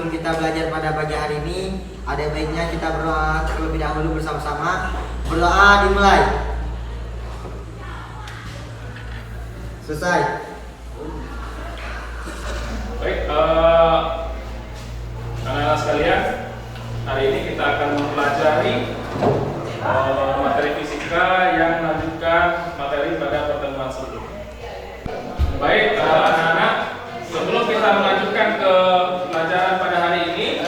sebelum kita belajar pada pagi hari ini, ada baiknya kita berdoa terlebih dahulu bersama-sama. Berdoa dimulai. Selesai. Baik, anak-anak sekalian, hari ini kita akan mempelajari materi fisika yang melanjutkan materi pada pertemuan sebelumnya. Baik, anak-anak, sebelum kita melanjutkan ke pelajaran pada hari ini,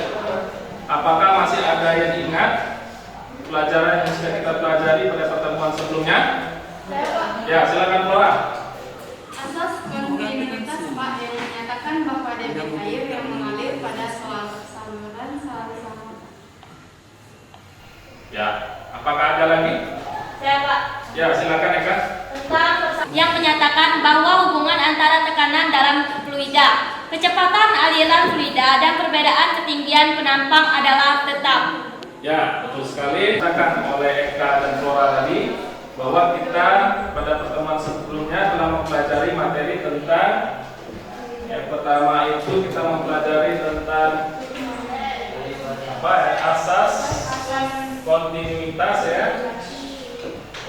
apakah masih ada yang ingat pelajaran yang sudah kita pelajari pada pertemuan sebelumnya? Ya, silakan Flora. Asas kontinuitas Pak yang menyatakan bahwa debit air yang mengalir pada saluran selalu sama. Ya, apakah ada lagi? Saya Pak. Ya, silakan Eka. Yang menyatakan bahwa hubungan antara tekanan dalam fluida, kecepatan aliran fluida, dan perbedaan ketinggian penampang adalah tetap. Ya, betul sekali. Dikatakan oleh Eka dan Flora tadi bahwa kita pada pertemuan sebelumnya telah mempelajari materi tentang yang pertama itu kita mempelajari tentang apa ya, asas kontinuitas ya.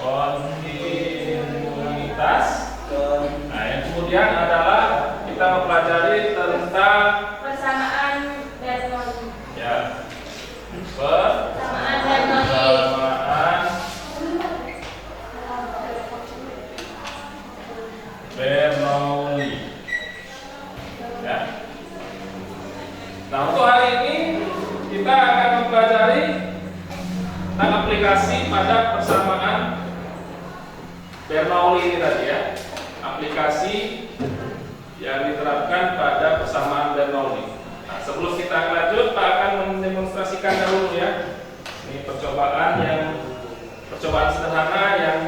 Kontinuitas. Nah, yang kemudian adalah kita mempelajari tentang Persamaan Bernoulli. ya Persamaan Bernoulli. Bernoulli. Ya. Nah, untuk hari ini kita akan mempelajari tentang aplikasi pada persamaan Bernoulli ini tadi ya. Aplikasi yang diterapkan pada persamaan Bernoulli. Nah, sebelum kita lanjut, Pak akan mendemonstrasikan dahulu ya. Ini percobaan sederhana yang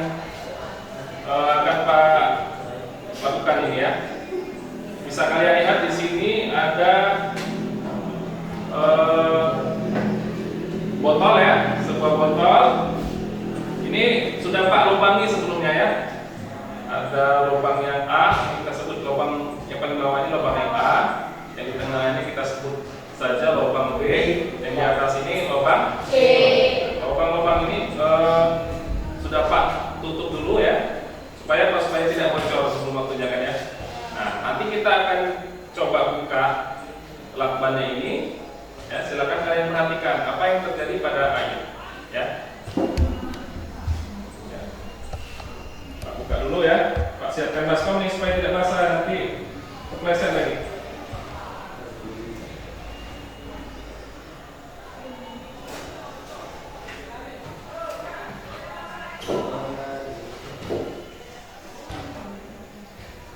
akan Pak lakukan ini ya. Bisa kalian lihat di sini ada botol ya, sebuah botol. Ini sudah Pak lubangi sebelumnya ya. Ada lubang yang A, kita sebut lubang yang paling bawah ini lubang yang A, yang di tengah ini kita sebut saja lubang B, yang di atas ini lubang C. Lubang-lubang ini sudah Pak tutup dulu ya, supaya tidak bocor sebelum waktunya kan ya. Nah, nanti kita akan coba buka lakbannya ini. Ya, silakan kalian perhatikan apa yang terjadi pada air. Ya. Ya. Pak buka dulu ya. Pak siapkan baskom nih supaya tidak basah nanti kepleset lagi.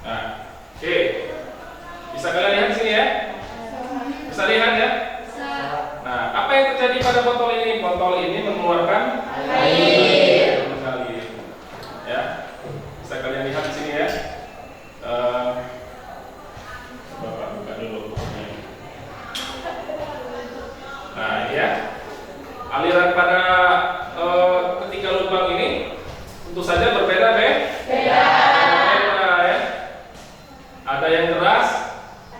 Nah, oke. Bisa kalian lihat di sini ya? Bisa lihat ya? Nah, apa yang terjadi pada botol ini? Botol ini mengeluarkan air. Mengalir. Ya, bisa kalian lihat di sini ya. Bapak buka dulu. Nah, ya. Aliran pada ketiga lubang ini tentu saja berbeda, Beda ya. Ada yang keras,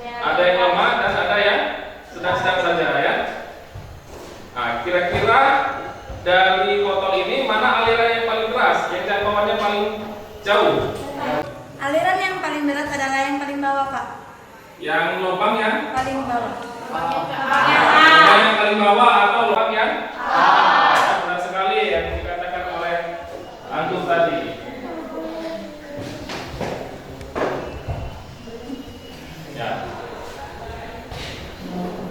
ada yang lemah, dan ada yang sedang-sedang saja ya. Nah, kira-kira dari botol ini mana aliran yang paling keras, yang jangkauannya paling jauh? Aliran yang paling berat adalah yang paling bawah, Pak. Yang lubang yang Paling bawah. lubang yang paling bawah atau lubang yang ya, benar sekali yang dikatakan oleh Antum tadi. Ya.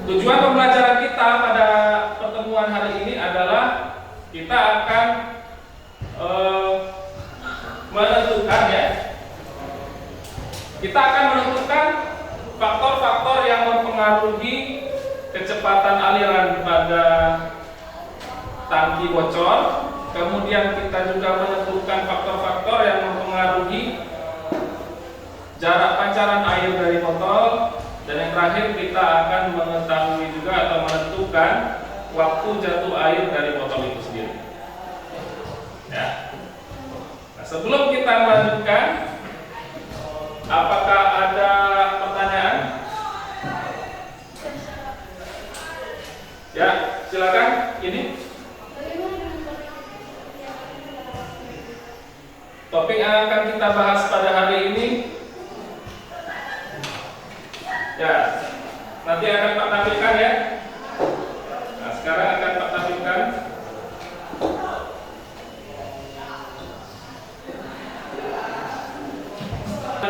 Tujuan pembelajaran kita pada pertemuan hari ini adalah kita akan menentukan ya. Kita akan menentukan faktor-faktor yang mempengaruhi kecepatan aliran pada tangki bocor. Kemudian kita juga menentukan faktor-faktor yang mempengaruhi jarak pancaran air dari botol. Dan yang terakhir kita akan mengetahui juga atau menentukan waktu jatuh air dari botol itu sendiri. Ya. Nah, sebelum kita melanjutkan, apakah ada pertanyaan? Ya, silakan. Ini topik yang akan kita bahas pada hari ini. Ya, nanti akan Pak tampilkan ya. Nah, sekarang akan Pak tampilkan.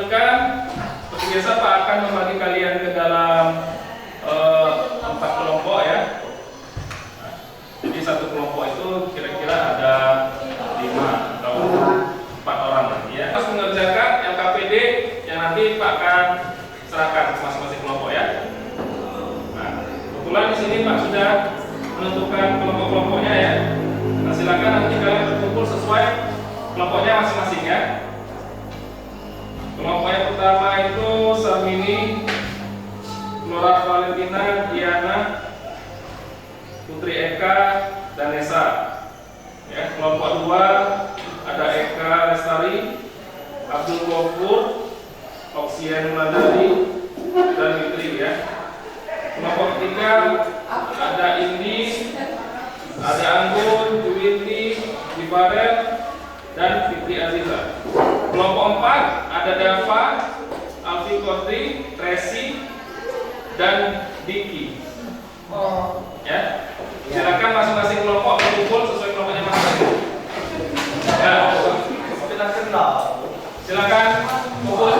Seperti biasa Pak akan membagi kalian ke dalam 4 kelompok ya. Nah, jadi satu kelompok itu kira-kira ada 5 atau 4 orang nanti ya. Harus mengerjakan LKPD yang nanti Pak akan serahkan ke masing-masing kelompok ya. Nah, kebetulan di sini Pak sudah menentukan kelompok-kelompoknya ya. Nah, silakan nanti kalian berkumpul sesuai kelompoknya masing-masing ya. Kelompok yang pertama itu Samini, Nora Valentina, Diana, Putri Eka, dan Nesa. Ya, kelompok 2 ada Eka Lestari, Abdul Ghafur, Oksien Madari, dan Fitri ya. Kelompok 3 ada Indi, ada Anggun, Juwiti, Ibarel, dan Fitri Aziza. Kelompok 4 ada Dava, Alfi Kodri, Tracy, dan Diki. Ya, silakan masing-masing kelompok berkumpul sesuai kelompoknya masing-masing. Ya, kita kenal. Silakan kumpul.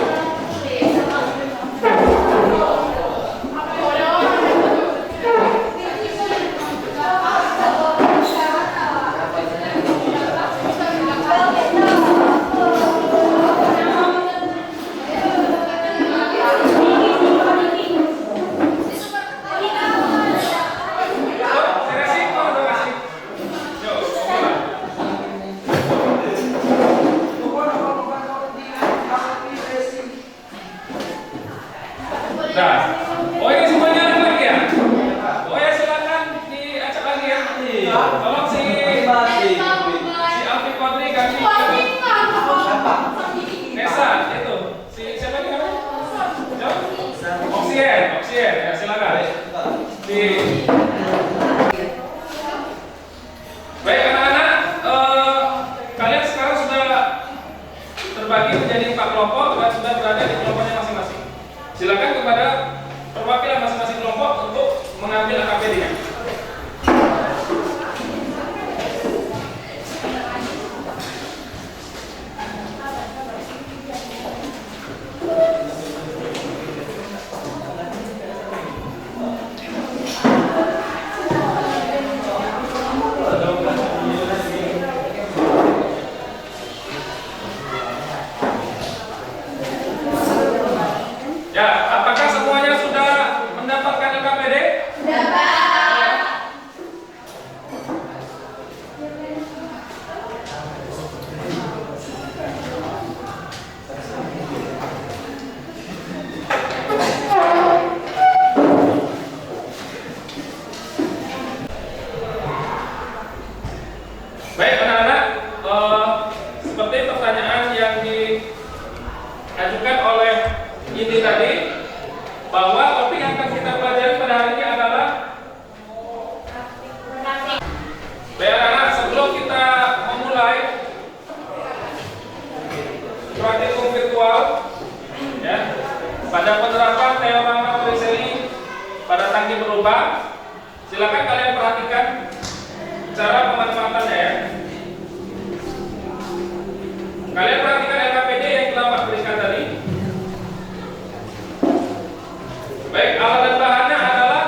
Baik anak-anak, kalian sekarang sudah terbagi menjadi 4 kelompok dan sudah berada di kelompoknya masing-masing. Silakan kepada perwakilan masing-masing kelompok untuk mengambil AKPD-nya. Ya, apakah semuanya sudah mendapatkan LKPD? Baik anak-anak, seperti pertanyaan yang diajukan oleh ini tadi, bahwa topik yang akan kita pelajari pada hari ini adalah baik anak-anak, sebelum kita memulai praktikum virtual ya, pada penerapan teorema Torricelli pada tangki berubah, silakan kalian perhatikan cara pemanfaatannya ya. Kalian perhatikan LKPD yang telah Pak berikan tadi. Baik, alat dan bahannya adalah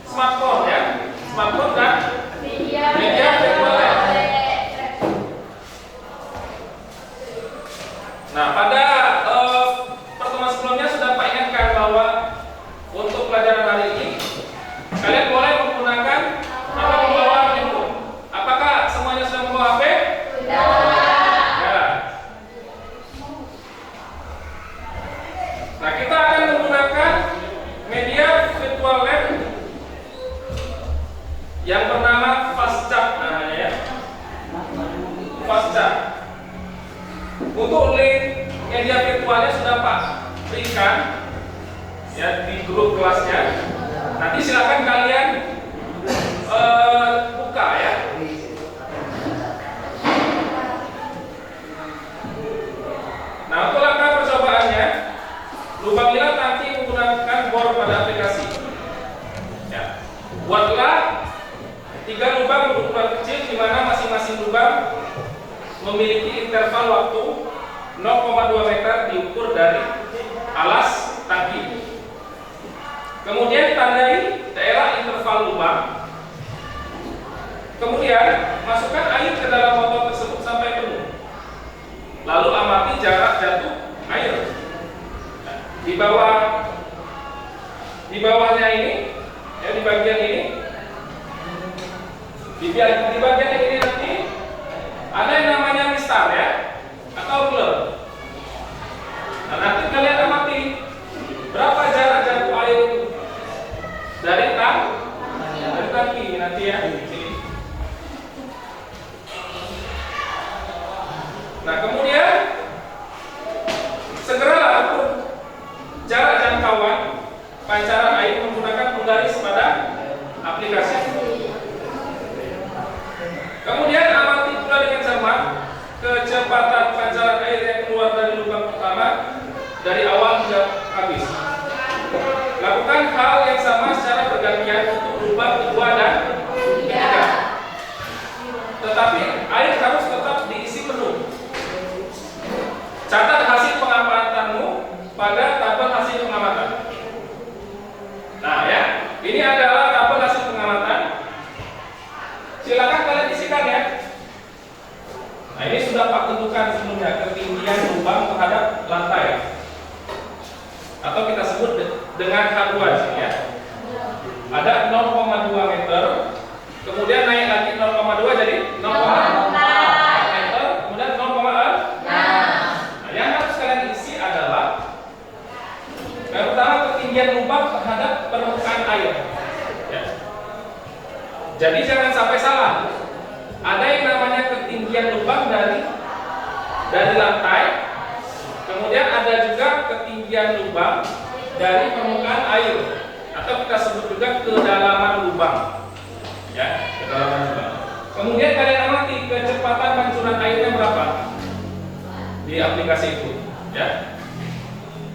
smartphone ya, smartphone dan media virtual lab. Nah, pada pertemuan sebelumnya sudah Pak ingatkan bahwa untuk pelajaran hari ini kalian boleh menggunakan atau membawa handphone. Apakah semuanya sudah membawa HP? Sudah. Ya. Nah, kita akan menggunakan media virtual lab yang bernama FastChat namanya ya. FastChat. Untuk link media virtualnya sudah Pak berikan ya di grup kelasnya. Nanti silakan kalian pada aplikasi. Ya. Buatlah 3 lubang berukuran kecil di mana masing-masing lubang memiliki interval waktu 0,2 meter diukur dari alas tangki. Kemudian tandai daerah interval lubang. Kemudian masukkan air ke dalam botol tersebut sampai penuh. Lalu amati jarak jatuh air. Nah, di bawahnya ini, ya di bagian ini, di bagian yang ini nanti ada yang namanya mistar ya, atau blur. Nah, nanti kalian amati berapa jarak jatuh air itu dari tangki nanti ya. Nah, kemudian segeralah atur jarak jangkauan pancaran air menggunakan penggaris pada aplikasi. Kemudian amati pula dengan cermat kecepatan pancaran air yang keluar dari lubang pertama dari awal hingga habis. Lakukan hal yang sama secara bergantian untuk lubang kedua dan ketiga. Tetapi air harus tetap diisi penuh. Catat hasil pengamatanmu pada tabel hasil pengamatan. Nah ya, ini adalah tabel hasil pengamatan. Silakan kalian isikan ya. Nah ini sudah Pak tentukan sebelumnya ketinggian lubang terhadap lantai, atau kita sebut dengan H2 sini ya. Ada 0,2 meter, kemudian naik lagi 0,2 jadi 0,4 meter, kemudian 0,6. Nah, yang harus kalian isi adalah yang pertama ketinggian lubang terhadap permukaan air. Ya. Jadi jangan sampai salah. Ada yang namanya ketinggian lubang dari lantai, kemudian ada juga ketinggian lubang dari permukaan air, atau kita sebut juga kedalaman lubang. Ya, kedalaman lubang. Kemudian kalian amati kecepatan pancuran airnya berapa di aplikasi itu, ya.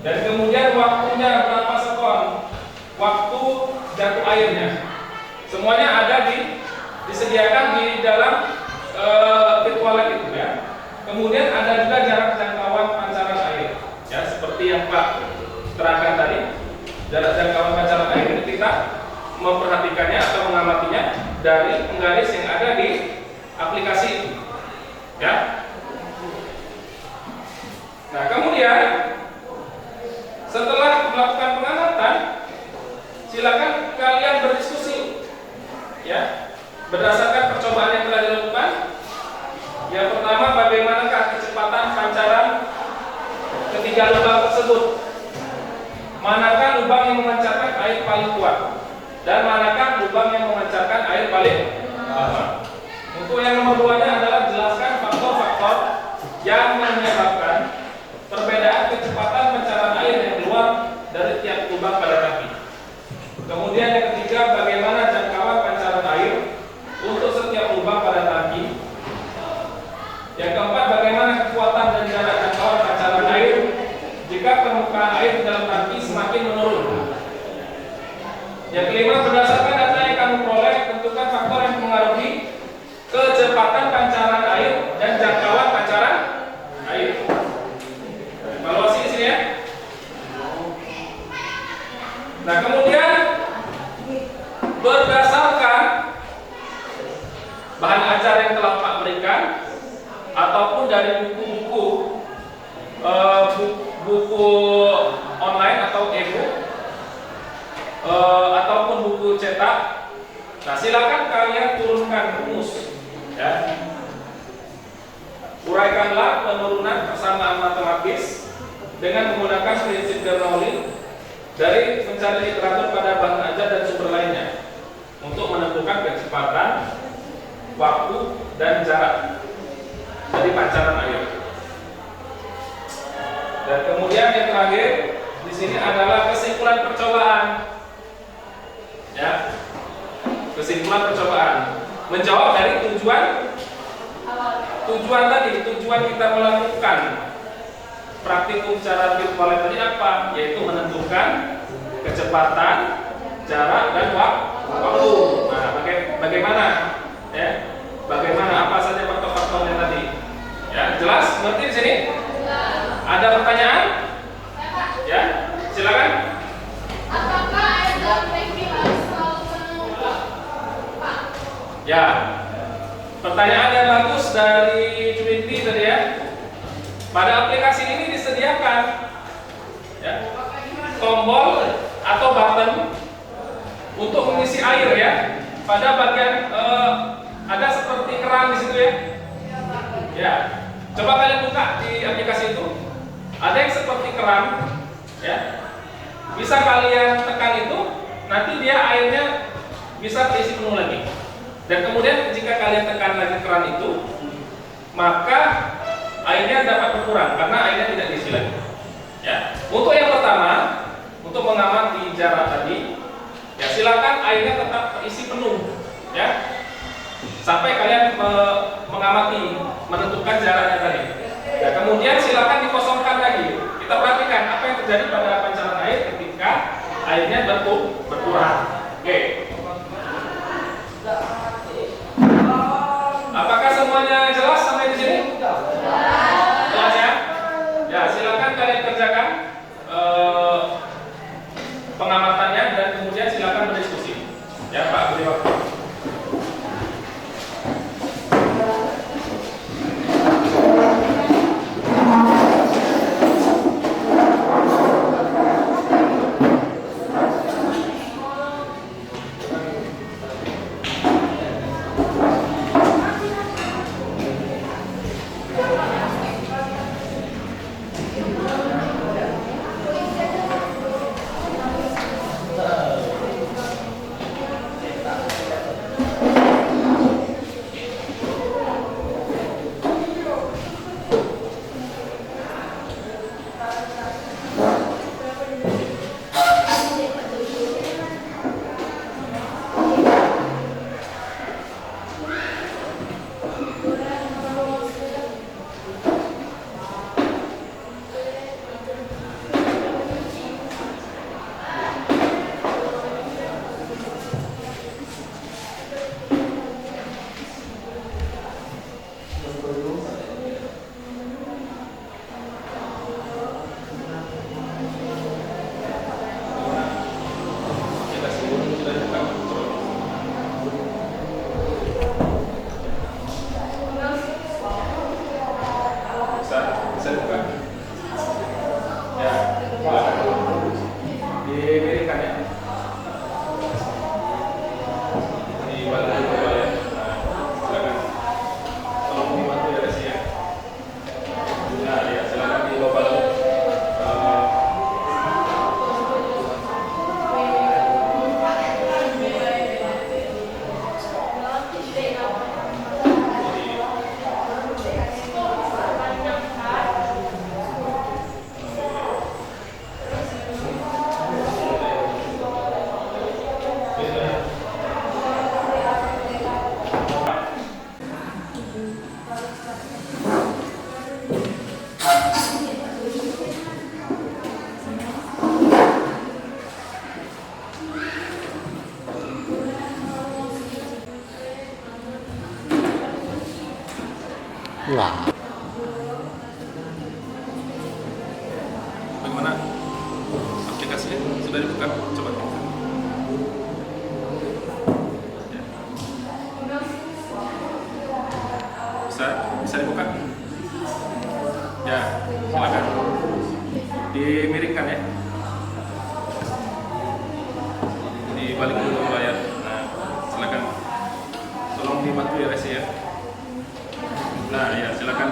Dan kemudian waktunya berapa sekon, waktu jatuh airnya. Semuanya ada disediakan di dalam virtual itu ya. Kemudian ada juga jarak jangkauan pancaran air, ya seperti yang Pak terangkan tadi. Jarak jangkauan pancaran air itu kita memperhatikannya atau mengamatinya dari penggaris yang ada di aplikasi itu, ya. Nah kemudian setelah melakukan pengamatan, silakan kalian berdiskusi, ya, berdasarkan percobaan yang telah dilakukan. Yang pertama, bagaimanakah kecepatan pancaran ketiga lubang tersebut? Manakah lubang yang memancarkan air paling kuat dan manakah lubang yang memancarkan air paling lambat? Untuk yang nomor 2-nya adalah jelaskan faktor-faktor yang menyebabkan perbedaan kecepatan pancaran air yang keluar dari tiap lubang pada tangki. Kemudian yang ketiga, bagaimana jangkauan pancaran air untuk setiap lubang pada tangki. Yang keempat, bagaimana kekuatan dan jarak jangkauan pancaran air jika permukaan air di dalam tangki semakin menurun. Yang kelima, berdasarkan data yang kamu peroleh, tentukan faktor yang mengaruhi kecepatan pancaran air dan jangkauan pancaran air. Evaluasi di sini ya. Nah kemudian berdasarkan bahan ajar yang telah Pak berikan ataupun dari buku-buku buku online atau e-book ataupun buku cetak. Nah silakan kalian turunkan rumus, ya. Uraikanlah penurunan persamaan matematis dengan menggunakan prinsip Bernoulli dari mencari literatur pada bahan ajar dan sumber lainnya untuk menentukan kecepatan, waktu, dan jarak dari pancaran air. Dan kemudian yang terakhir di sini adalah kesimpulan percobaan. Ya, kesimpulan percobaan menjawab dari tujuan tadi, tujuan kita melakukan praktikum secara virtual tadi apa? Yaitu menentukan kecepatan, jarak, dan waktu. Nah, bagaimana? Ya, bagaimana? Apa saja faktor-faktornya tadi? Ya, jelas? Ngerti di sini? Ada pertanyaan? Ya, silakan. Apakah air dalam tangki harus selalu penuh, Pak? Ya, pertanyaan yang bagus dari Cuiti tadi ya. Pada aplikasi ini disediakan ya, tombol atau button untuk mengisi air ya. Pada bagian ada seperti keran di situ ya. Ya, coba kalian buka di aplikasi itu. Ada yang seperti keran ya. Bisa kalian tekan itu, nanti dia airnya bisa terisi penuh lagi. Dan kemudian jika kalian tekan lagi keran itu, maka airnya dapat berkurang karena airnya tidak diisi lagi. Ya. Untuk yang pertama, untuk mengamati jarak tadi, ya silakan airnya tetap terisi penuh, ya. Sampai kalian mengamati, menentukan jaraknya tadi. Ya, kemudian silakan dikosongkan lagi. Kita perhatikan apa yang terjadi pada pancaran air ketika airnya berkurang. Oke. Apakah semuanya jelas sampai di sini? Jelas ya? Ya, silakan kalian kerjakan pengamatannya dan kemudian silakan berdiskusi. Ya, Pak, beri waktu. Wah. Bagaimana aplikasinya sudah dibuka? Coba. Ya. Bisa dibuka? Ya, silakan. Dimiringkan ya. Dibalik dulu layar. Nah, silakan. Tolong dibantu ya Resi ya. Nah, ya silakan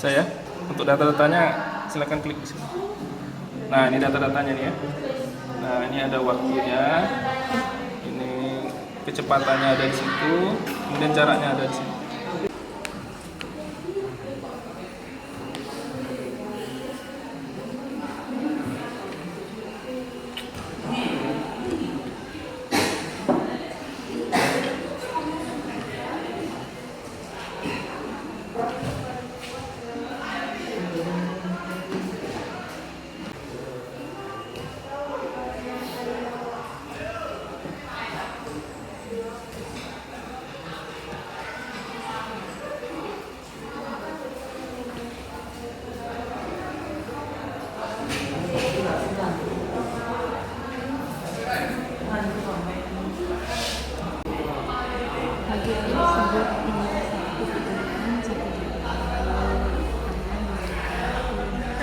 Saya untuk data-datanya silakan klik di sini. Nah, ini data-datanya nih ya. Nah, ini ada waktunya. Ini kecepatannya ada di situ, kemudian jaraknya ada di sini.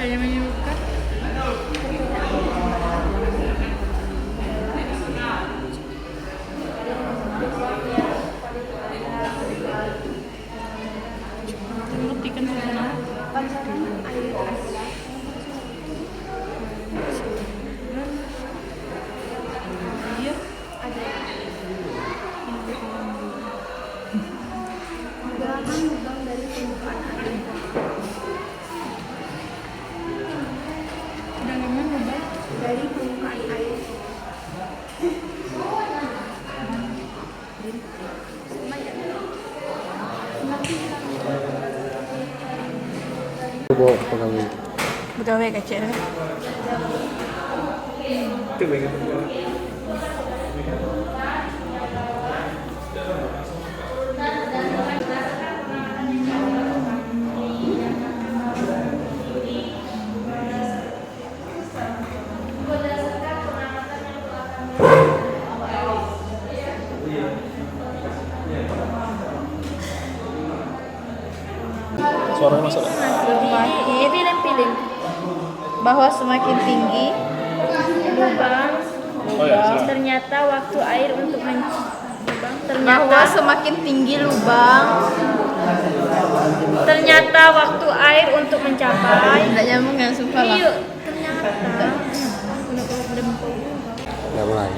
Saya menyebutkan membuktikan sebenarnya dia ada Kedalaman lubang dari permukaan air. kedalaman lubang Dari permukaan air. Pegawai kecil. Suaranya masuk. Pilih bahwa semakin tinggi lubang, Oh ya, silakan. ternyata waktu air untuk bahwa semakin tinggi lubang, Ternyata waktu air untuk mencapai. tidak nyambung ya, sumpah lah. Yuk, ternyata. Udah mulai.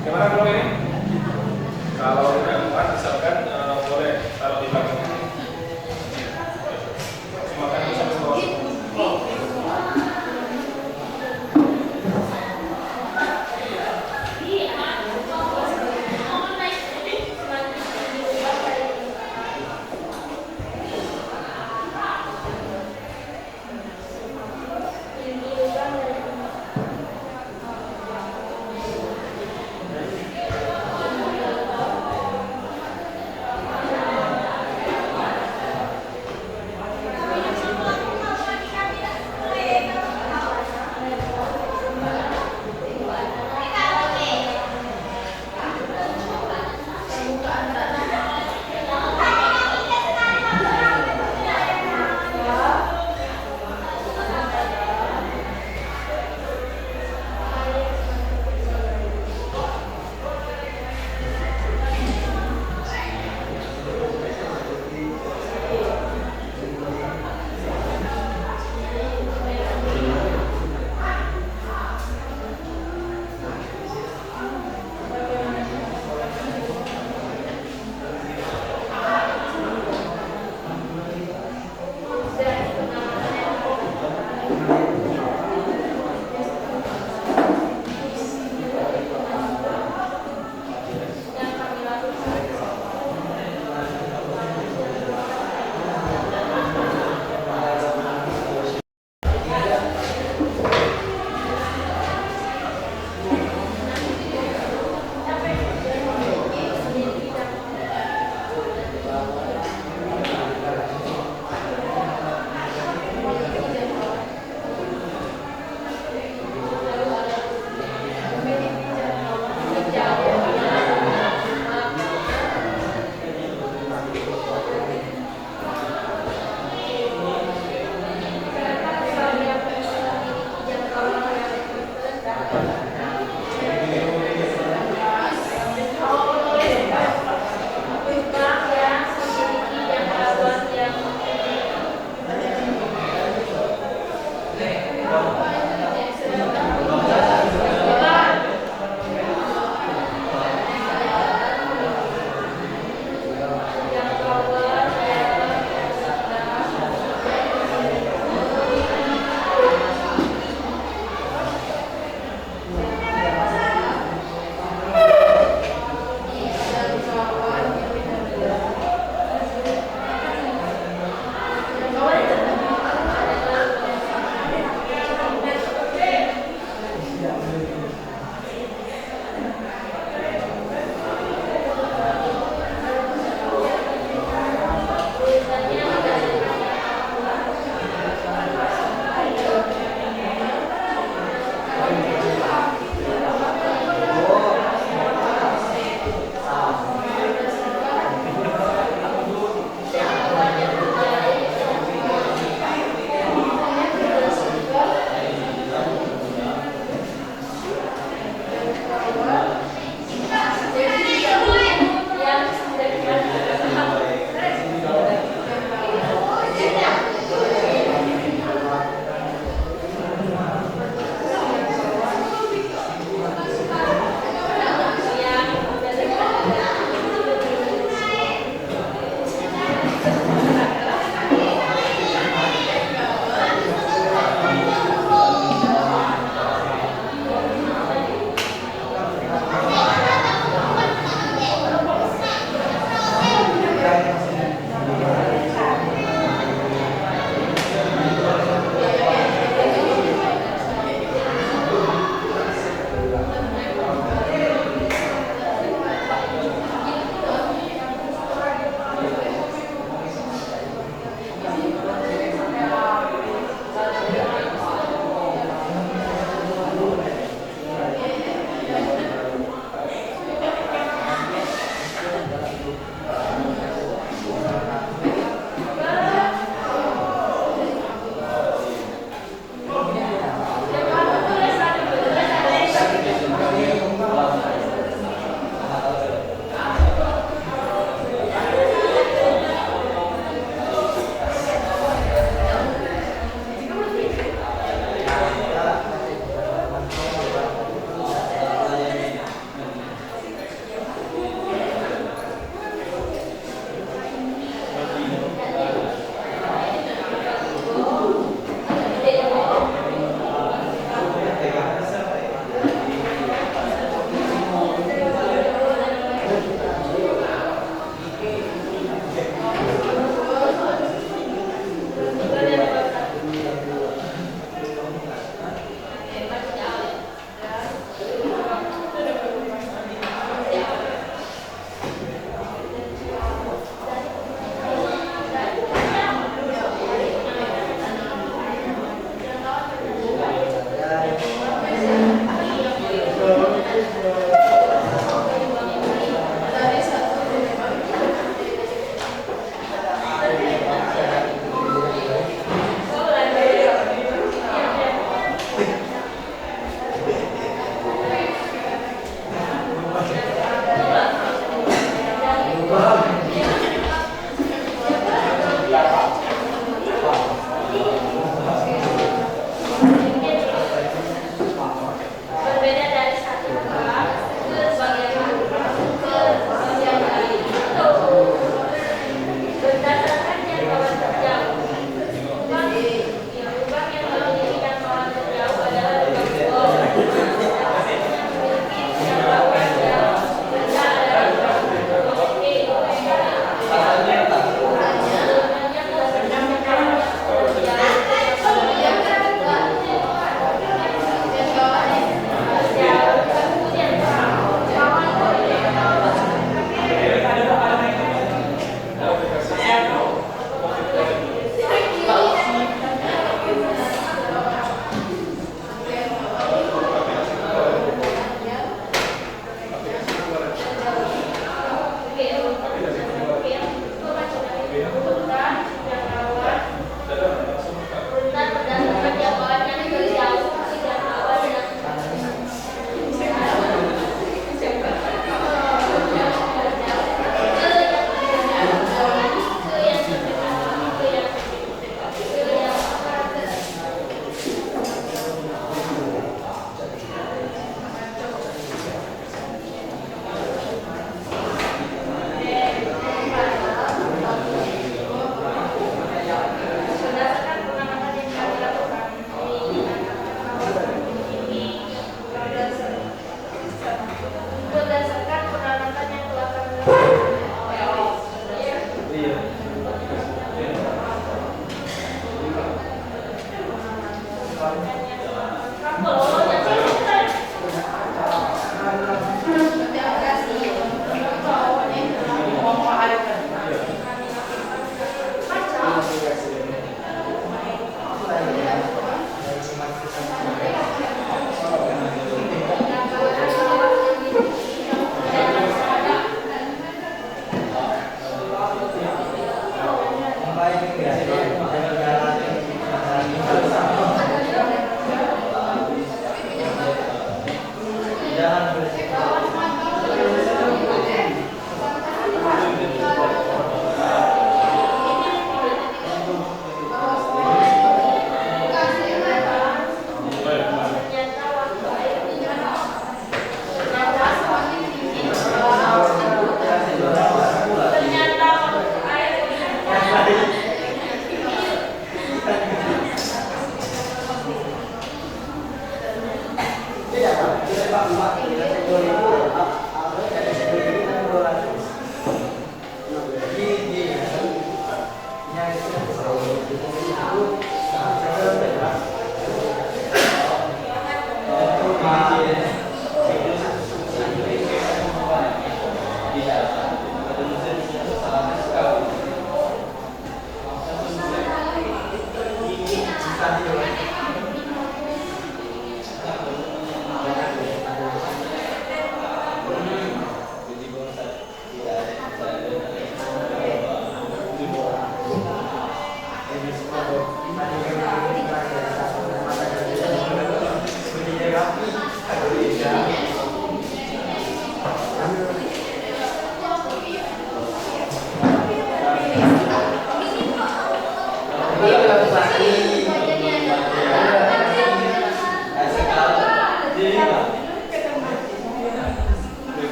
Gimana kalau ini? Kalau udah muat, misalkan boleh taruh di belakang.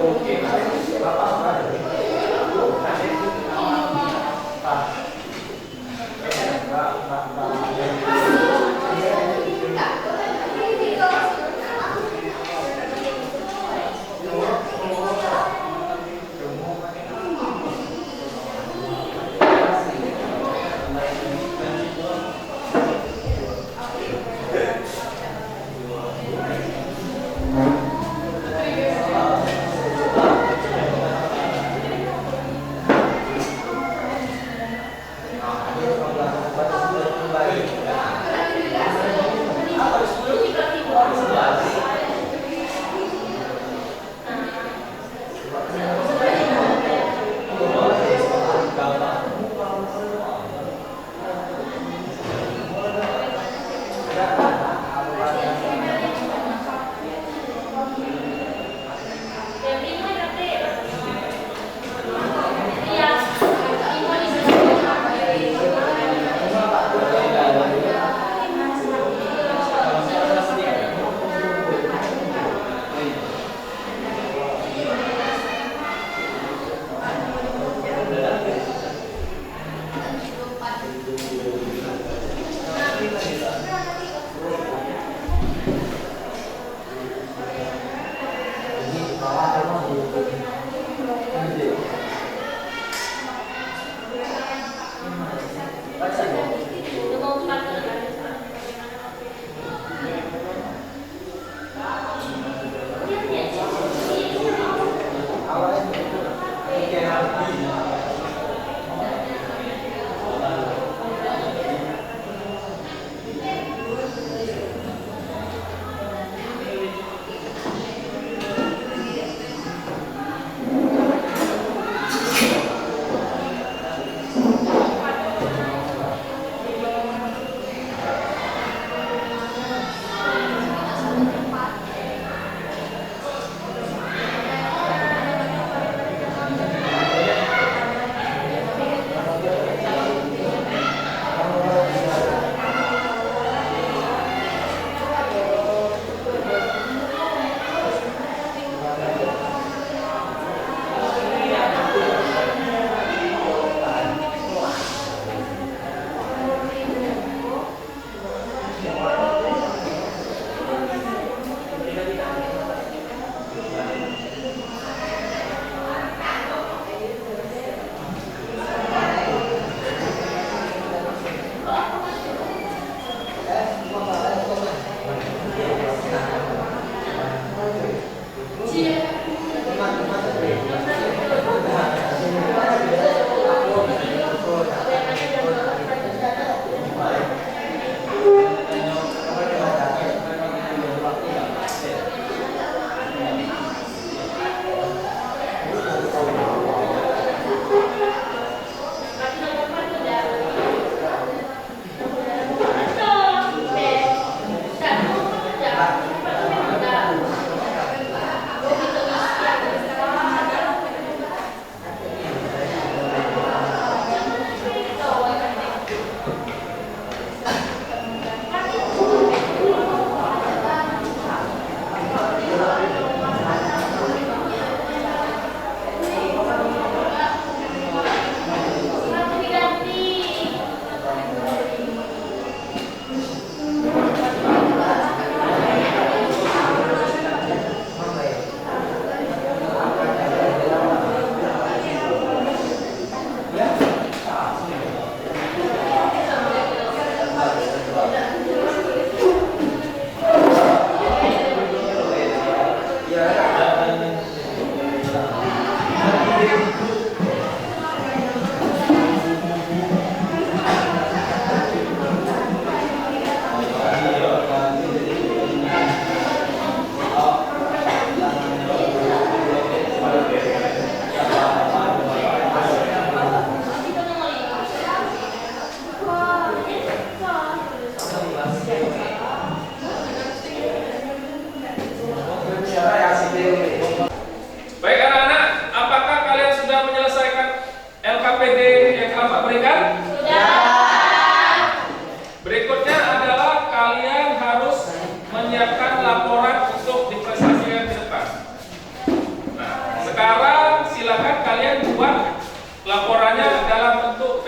Oke.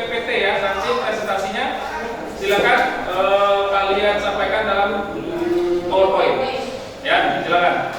PPT ya. Nanti presentasinya silakan kalian sampaikan dalam PowerPoint. Ya, silakan.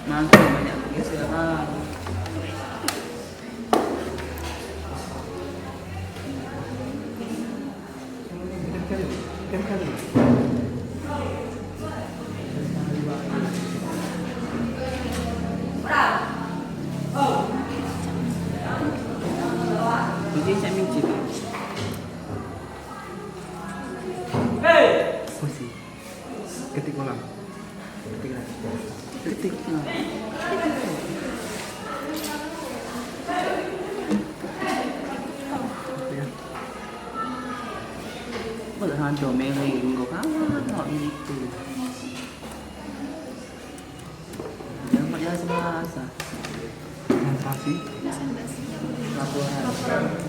Makin banyak pergeseran. Jadi saya minci. Pusing. Ketik ulang. Ketik lagi. Ketik. Malahan domain ko kawan kok gitu. Jangan pakai bahasa. Transaksi. Laporan.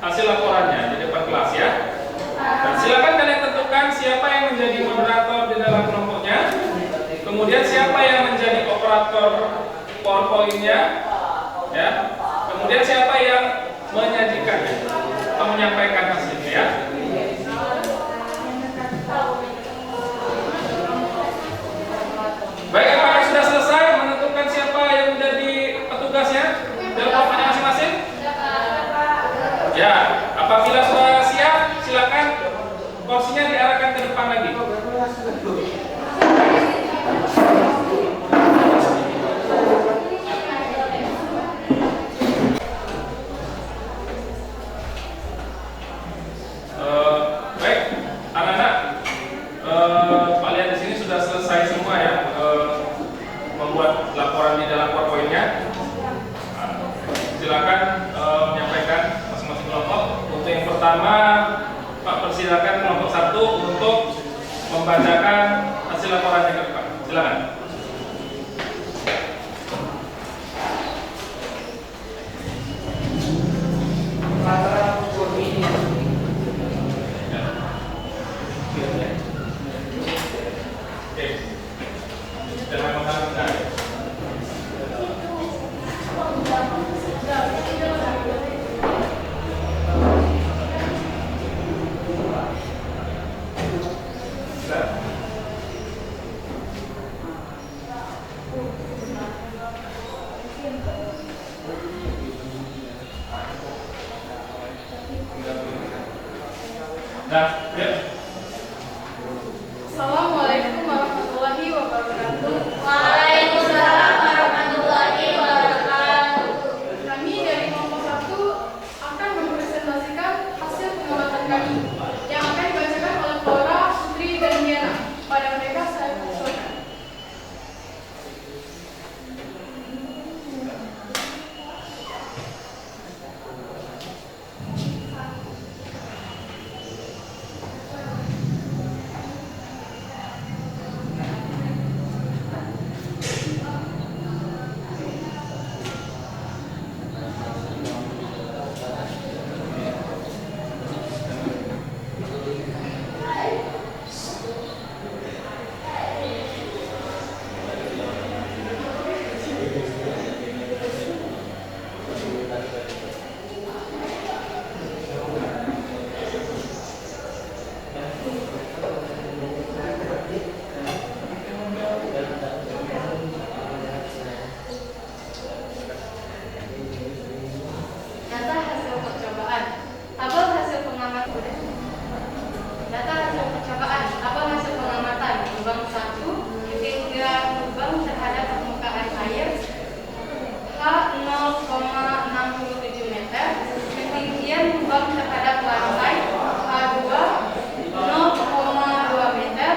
hasil laporannya di depan kelas ya. Nah, silakan kalian tentukan siapa yang menjadi moderator di dalam kelompoknya. Kemudian siapa yang menjadi operator PowerPoint-nya, ya. Kemudian siapa yang menyajikannya atau menyampaikan hasilnya ya. Baik, apakah sudah selesai menentukan siapa yang menjadi petugasnya dalam kelompoknya masing-masing? Ya, apabila sudah siap, silakan kursinya diarahkan ke depan lagi. persilakan kelompok 1 untuk membacakan hasil laporannya ke depan. Silakan. Oke. Jangan mengarahkan. Nah, ya. Assalamualaikum warahmatullahi wabarakatuh. Waalaikumsalam warahmatullahi wabarakatuh. Kami dari kelompok 1 akan mempresentasikan hasil pengamatan kami yang akan dibacakan oleh Flora, Putri, dan Diana. Pada mereka saya persilakan. Data hasil percobaan. Tabel hasil pengamatan. Data hasil percobaan. Tabel hasil pengamatan. Lubang 1, ketinggian lubang terhadap permukaan air H 0,67 meter. Ketinggian lubang terhadap lantai H 2 0,2 meter.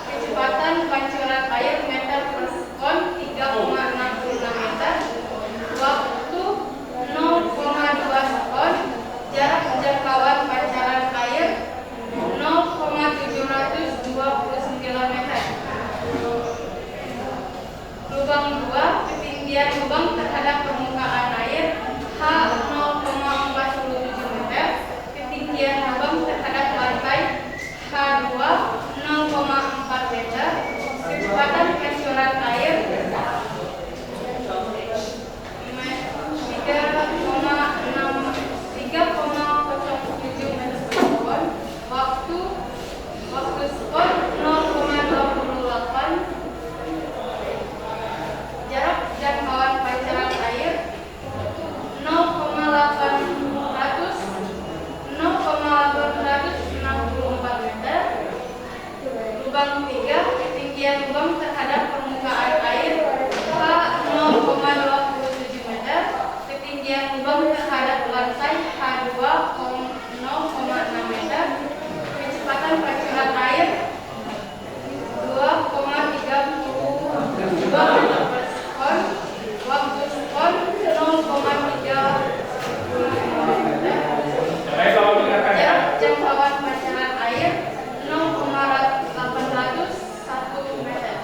Kecepatan pancuran air meter per sekon 3,66 meter. Waktu 0,2 sekon. Jarak jangkauan pancaran air 0,729 meter. Lubang 2, ketinggian lubang terhadap permukaan air H 0,47 meter. Ketinggian lubang terhadap lantai H 2 0,4 meter. Kecepatan pancuran air 3,07 meter per sekon. Waktu sekon 0,28. Jarak jangkauan pancaran air 0,864 meter. Lubang 3, ketinggian lubang terhadap permukaan air H 0,27 meter. Ketinggian lubang terhadap lantai H 2 0,6 meter. Kecepatan pancuran air 2,32 meter per sekon. Waktu sekon 0,3 meter. Baik, kalau mendengarkan ya. Jarak jangkauan pancaran air 0,801 meter.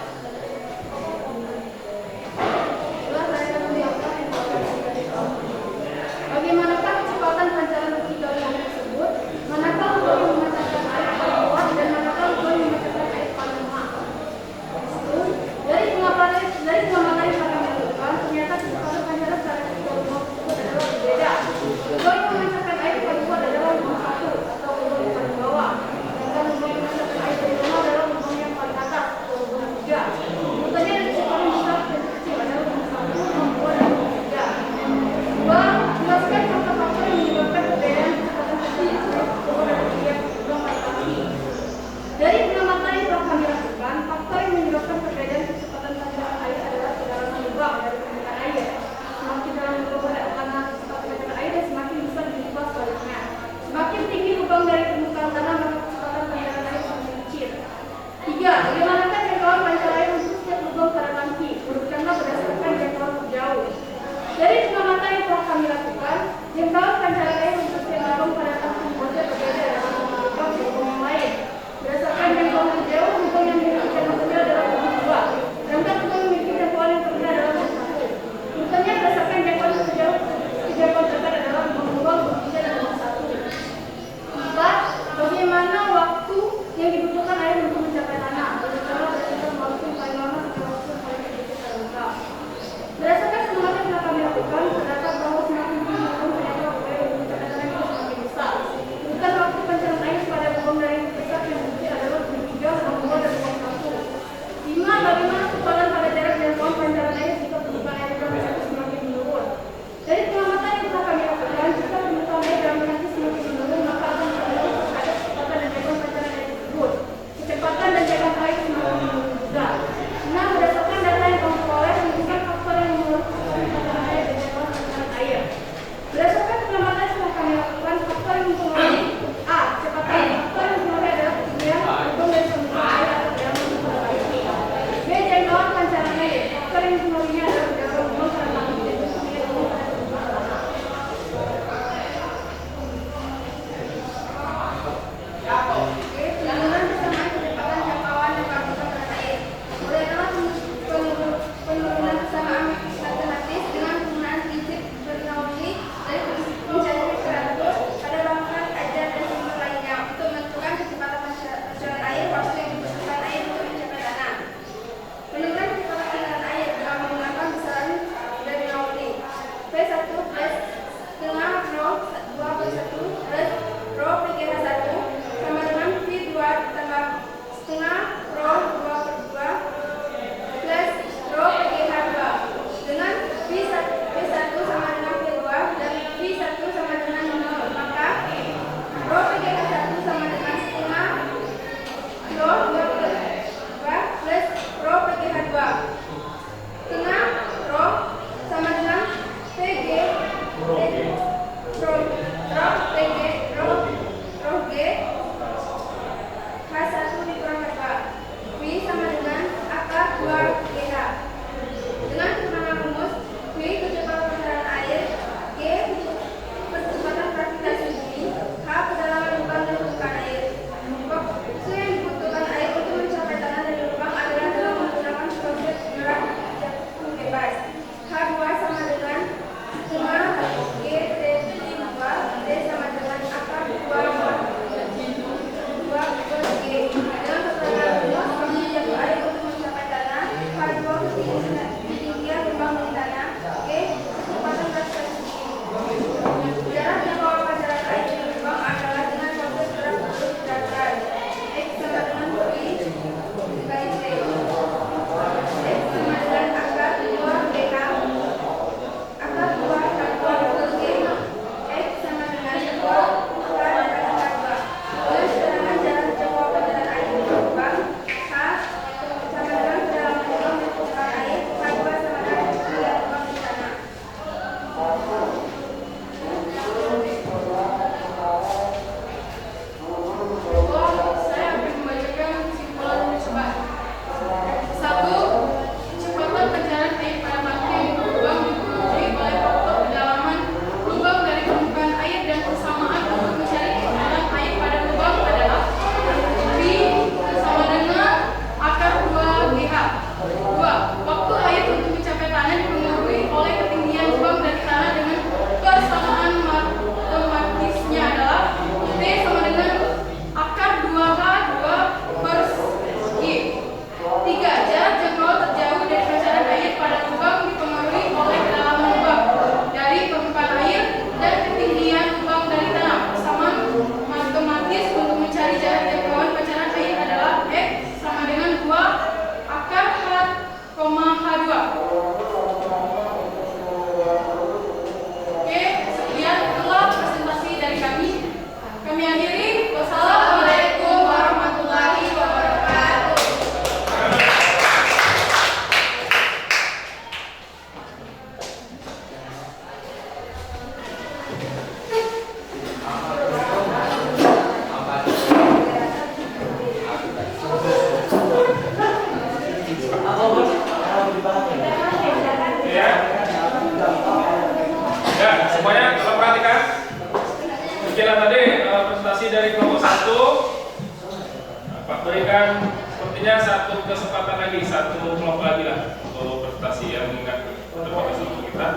silakan, sepertinya satu kesempatan lagi, satu kelompok lagi lah untuk prestasi yang mengingat terbatas waktu kita.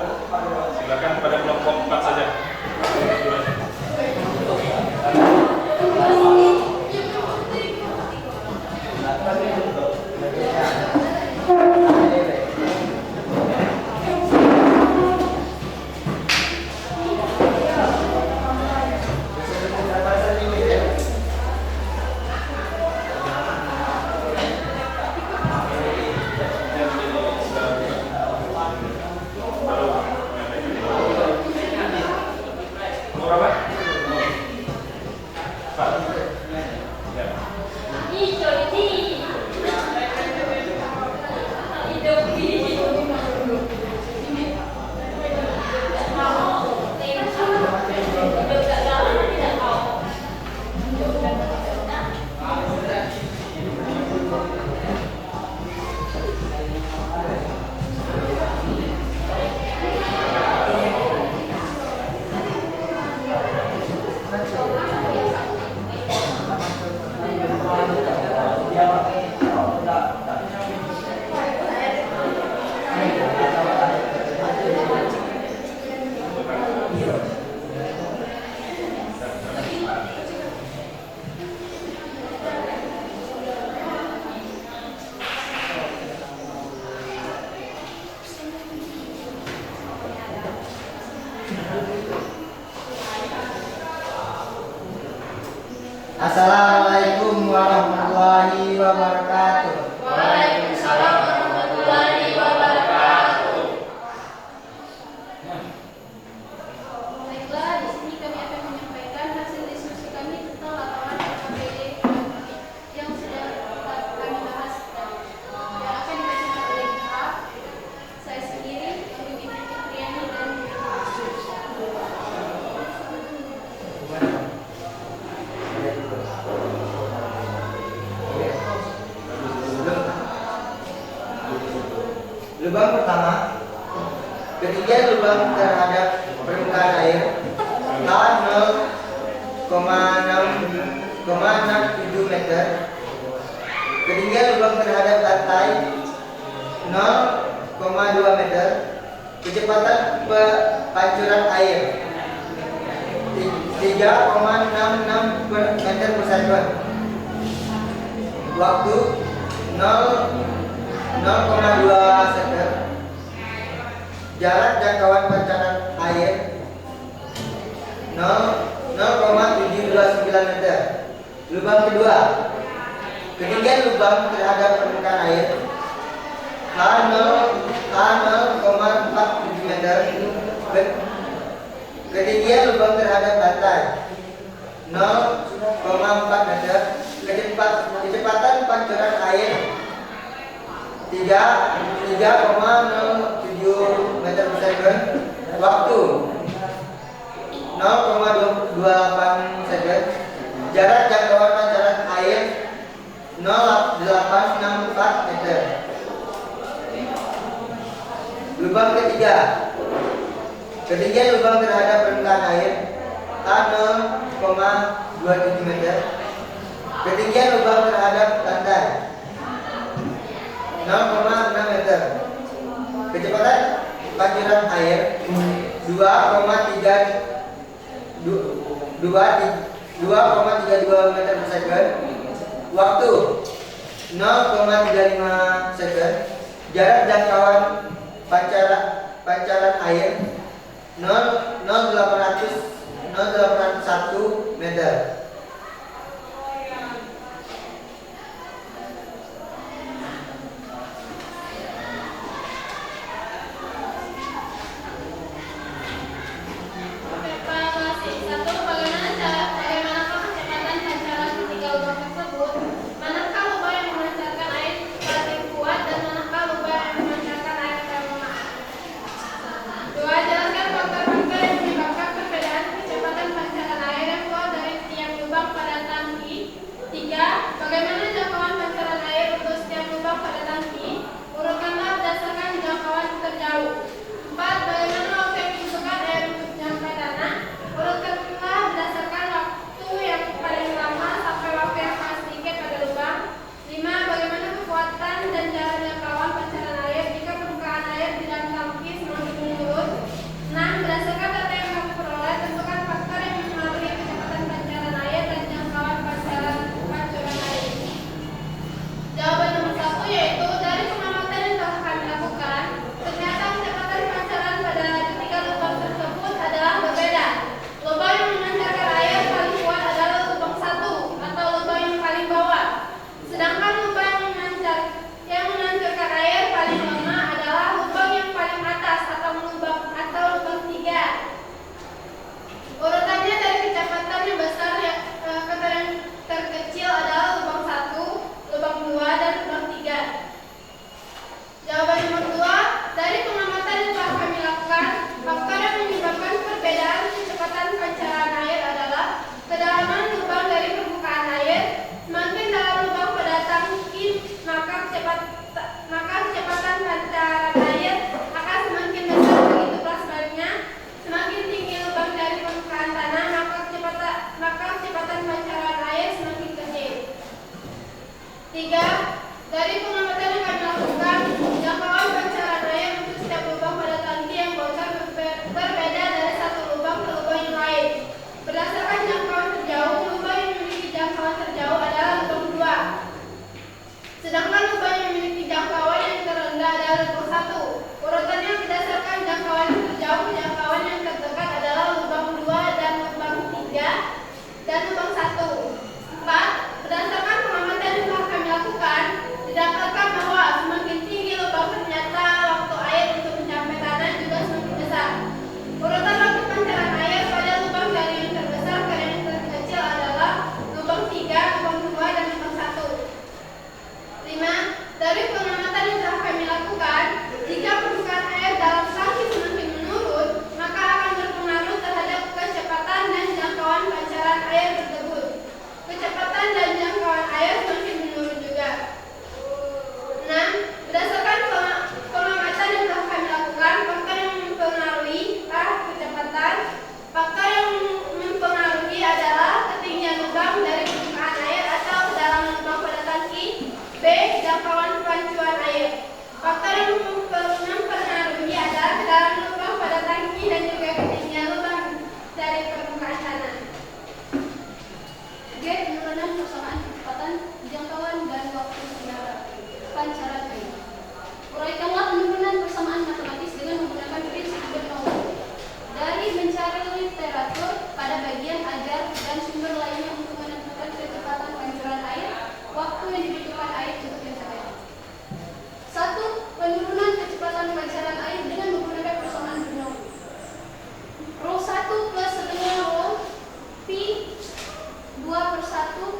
Silakan pada kelompok 4 saja. Berapa? 4. Ya. Assalamualaikum warahmatullahi wabarakatuh. Waalaikumsalam warahmatullahi wabarakatuh. Baiklah, di sini kami akan menyampaikan hasil diskusi kami tentang laporan LKPD yang sudah kami bahas tadi. Yang akan dibacakan oleh kita, saya sendiri, Ibu Binti Fitriani dan Lubang pertama, ketinggian lubang terhadap permukaan air H0,667 meter. Ketinggian lubang terhadap lantai 0,2 meter. Kecepatan pancuran air 3,66 meter per second. Waktu 0,2 second. Jarak jangkauan pancaran air 0,729 meter. Lubang kedua, ketinggian lubang terhadap permukaan air H0,47 meter. Ketinggian lubang terhadap lantai 0,4 meter. Kecepatan pancuran air 3,07 meter per second. Waktu 0,28 second. Jarak jangkauan pancaran air 0,864 meter. Lubang ketiga, ketinggian lubang terhadap permukaan air H0,27 meter. Ketinggian lubang terhadap lantai 0,6 meter. Kecepatan pancuran air 2,32 meter per second. Waktu 0,35 second. Jarak jangkauan pancaran air 0,801 meter. evaluasi. 1. Bagaimanakah kecepatan pancaran ketiga lubang tersebut? Manakah lubang yang memancarkan air paling kuat dan manakah lubang yang memancarkan air paling lemah? 2. Jelaskan faktor-faktor yang menyebabkan perbedaan kecepatan pancaran air yang keluar dari tiap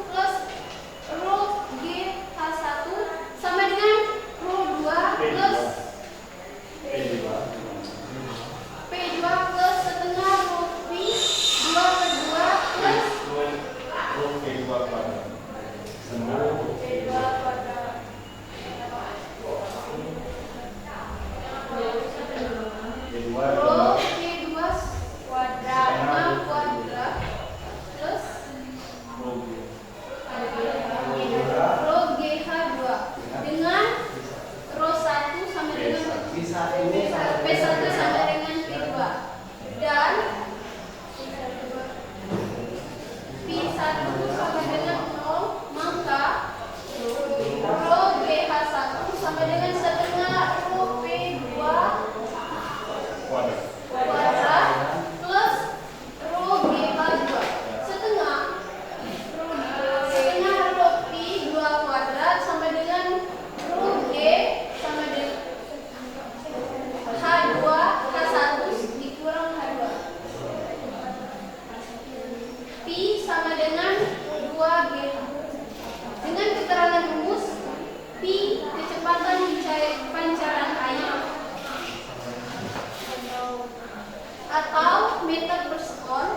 plus rho GH1 sama dengan rho 2 plus P2 plus setengah rho P 2 per 2 plus P2 kuadrat. Rho P2 kuadrat plus rho GH2 dengan rho 1 sama dengan P1 sama dengan P2 dan P1 sama dengan 0, maka rho GH1 sama dengan setengah rho P2 kuadrat plus rho GH2 setengah rho P2 kuadrat sama dengan rho G sama dengan H2 H1 dikurang H2 P sama dengan 2GH. Dengan keterangan rumus P kecepatan pancaran air atau meter per sekon,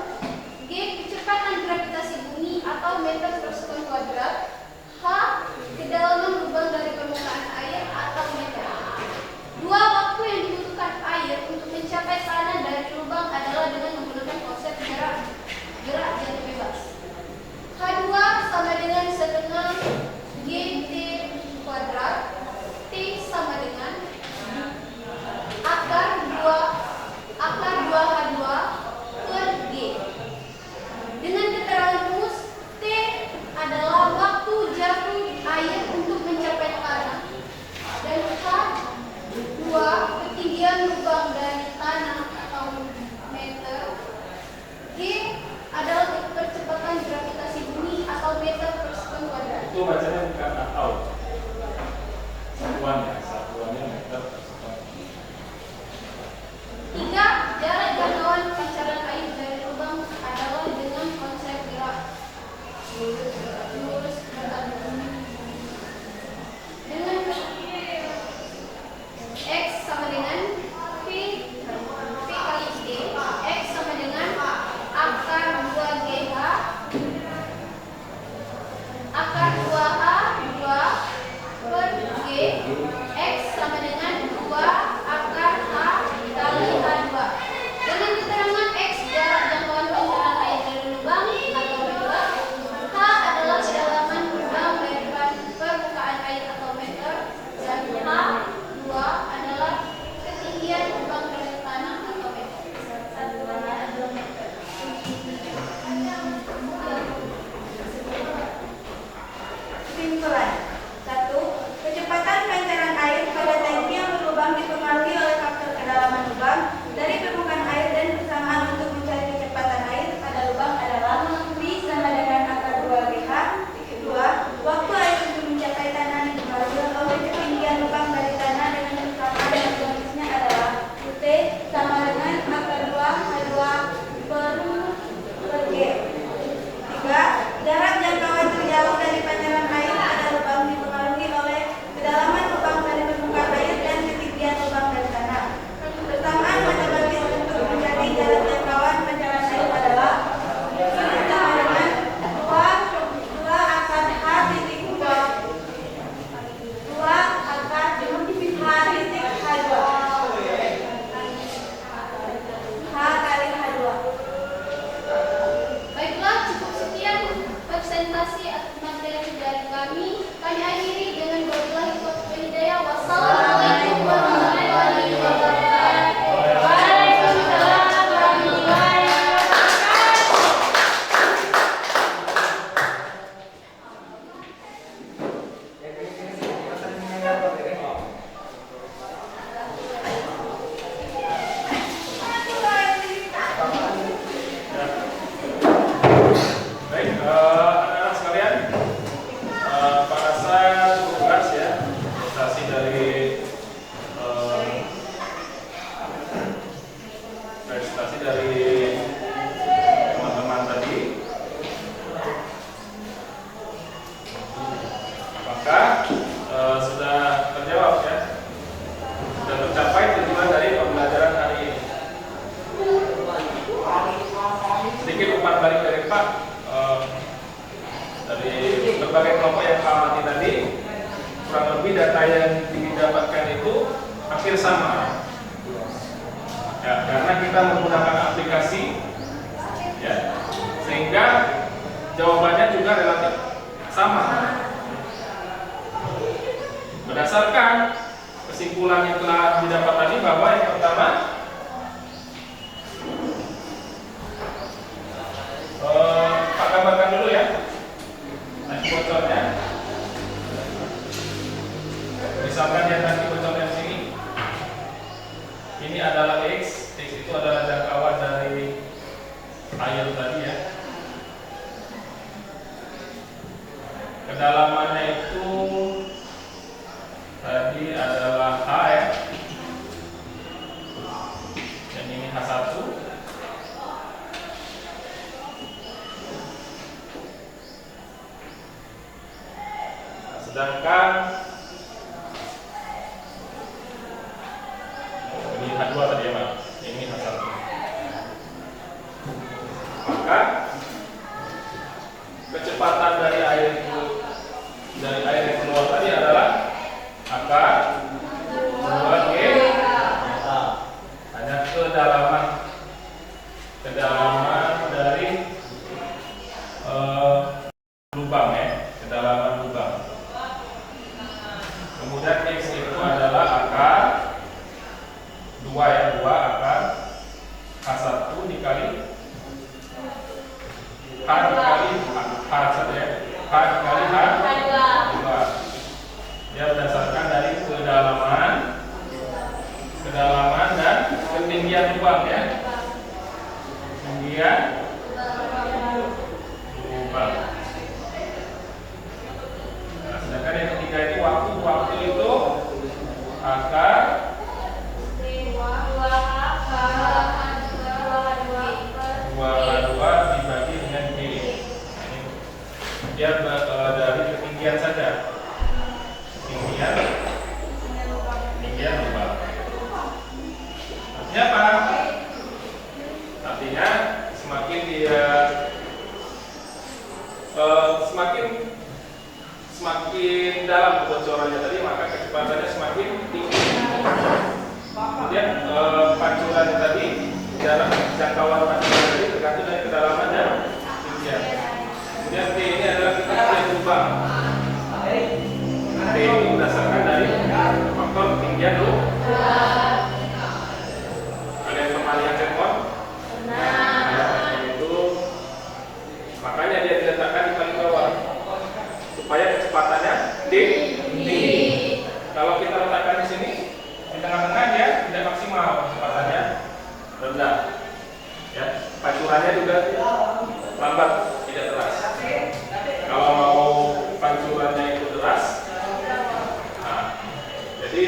G kecepatan gravitasi bumi atau meter per sekon kuadrat, H kedalaman lubang dari permukaan air atau meter. Dua waktu yang dibutuhkan air untuk mencapai tanah dari lubang adalah dengan menggunakan konsep gerak jatuh bebas. H2 sama dengan setengah GT kuadrat, T sama dengan akar 2H2 per G. Dengan keterangan rumus T adalah waktu jatuh air untuk mencapai tanah dan H2 ketinggian lubang dari tanah atau meter. G adalah percepatan gravitasi bumi atau meter per sekon kuadrat. Itu bacanya bukan atau satuannya meter per sekon. 3. Jarak jangkauan pancaran air dari lubang adalah dengan konsep gerak lurus beradu. Dengan X sama dengan P kali D, X sama dengan akar 2GH akar 2H2 per G, X sama dengan 2 akar H kali H2. Dengan keterangan X jarak jangkauan pancaran air dari lubang atau meter, H adalah kedalaman lubang dari permukaan air atau meter, dan H2 adalah ketinggian lubang dari tanah atau meter. Satuannya adalah meter. Kesimpulan 1. Kecepatan pancaran air pada tangki yang berlubang dipengaruhi oleh faktor kedalaman lubang dari permukaan air dan persamaan untuk mencari kecepatan air pada lubang adalah V sama dengan akar 2GH. 2. Waktu air untuk mencapai tanah dipengaruhi oleh ketinggian lubang dari tanah dengan persamaan matematisnya adalah UT sama dengan akar 2H2 per G. 3. Jarak jangkauan terjauh dari pancaran air pada lubang dipengaruhi oleh kedalaman lubang dari permukaan air dan ketinggian lubang dari tanah. Persamaan matematis untuk mencari jarak jangkauan pancaran air adalah sama dengan 2 akar H titik 2 akar H titik H2 H kali H2. Baiklah, cukup sekian presentasi materi dari kami. Kami akhiri dengan wabillahi taufiq wal hidayah. Wassalamualaikum warahmatullahi wabarakatuh. Waalaikumsalam warahmatullahi Baik, anak-anak sekalian, pada saat sebagai kelompok yang amati tadi, kurang lebih data yang didapatkan itu hampir sama. Ya, karena kita menggunakan aplikasi, ya, sehingga jawabannya juga relatif sama. Berdasarkan kesimpulan yang telah didapat tadi bahwa yang pertama, Pak gambarkan dulu ya, nanti bocornya. Misalkan dia nanti bocornya di sini. Ini adalah X itu adalah jangkauan dari air tadi ya. Kedalamannya itu tadi adalah H ya. Dan ini H1. Sedangkan ini H2 tadi ya Pak, ini H1. Maka kecepatan dari air yang keluar tadi adalah akar 2G, hanya kedalaman dari lubang ya, kedalaman lubang. Kemudian X itu adalah akar 2 ya, 2 akar H1 dikali H dikali H1 ya, H dikali H2. Dia berdasarkan dari kedalaman dan ketinggian lubang ya, ketinggian lubang. Nah, sedangkan yang ketiga itu waktu itu akar 2H2 dibagi dengan G. Ini dia dari ketinggian saja, ketinggian lubang. Artinya apa? Artinya semakin dia semakin dalam kebocorannya tadi, maka kecepatannya semakin tinggi. Kemudian pancurannya tadi, jarak jangkauan pancuran tadi tergantung dari kedalaman dan ketinggian. Kemudian T ini adalah ketinggian lubang. T itu berdasarkan dari faktor ketinggian lubang. Ada yang pernah lihat handphone? Itu makanya dia diletakkan di paling bawah supaya kecepatannya tinggi. Kalau kita letakkan di sini di tengah-tengah, dia tidak maksimal, kecepatannya rendah. Ya, pancurannya juga lambat, tidak deras. Kalau mau pancurannya itu deras, nah, jadi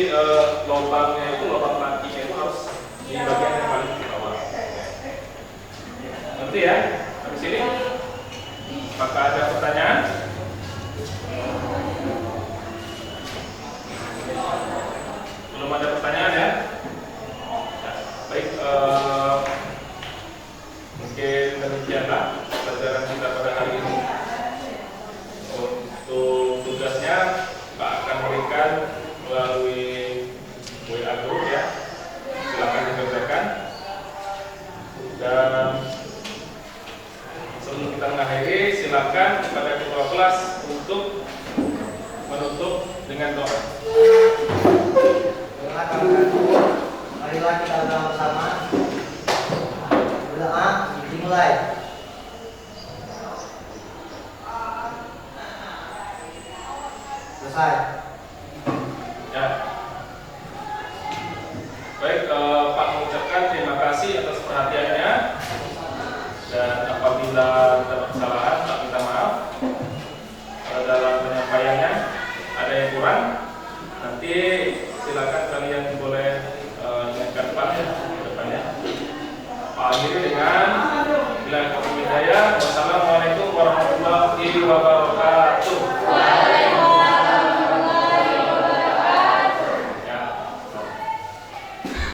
lubangnya itu, lubang nantinya itu harus di bagian yang paling bawah. Nanti ya, habis ini, maka ada pertanyaan? Belum ada pertanyaan ya? Nah, baik, mungkin demikianlah pelajaran kita pada hari ini. Untuk tugasnya Pak akan berikan melalui WA group ya. Silakan dikerjakan. Dan sebelum kita mengakhiri, silakan kepada ketua kelas untuk menutup dengan doa. Marilah kita berdoa bersama. Berdoa dimulai. Selesai. Ya. Baik, Pak mengucapkan terima kasih atas perhatiannya. Dan apabila ada kesalahan, Pak minta maaf. Dalam penyampaiannya ada yang kurang, nanti silakan ke